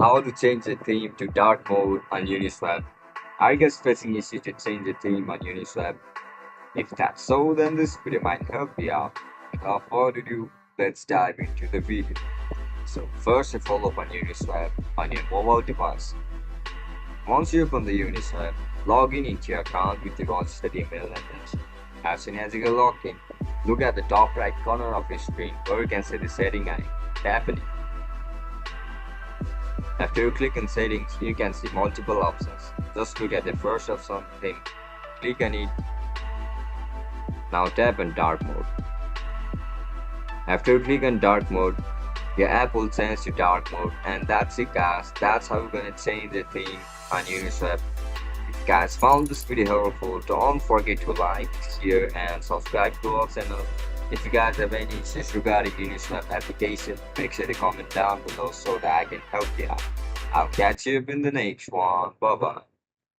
How to change the theme to dark mode on Uniswap. Are you guys facing issue to change the theme on Uniswap? If that's so, then this video might help you out. Without further ado, let's dive into the video. So first of all, open Uniswap on your mobile device. Once you open the Uniswap, log in into your account with your registered email address. As soon as you get logged in, look at the top right corner of your screen where you can see the setting icon. Tap on it. After you click on settings, you can see multiple options. Just look at the first option, then click on it. Now tap on dark mode. After you click on dark mode, your app will change to dark mode, and that's it guys. That's how you're gonna change the theme on Uniswap. If you guys found this video helpful, don't forget to like, share and subscribe to our channel. If you guys have any issues regarding Uniswap application, make sure to comment down below so that I can help you out. I'll catch you up in the next one. Bye bye.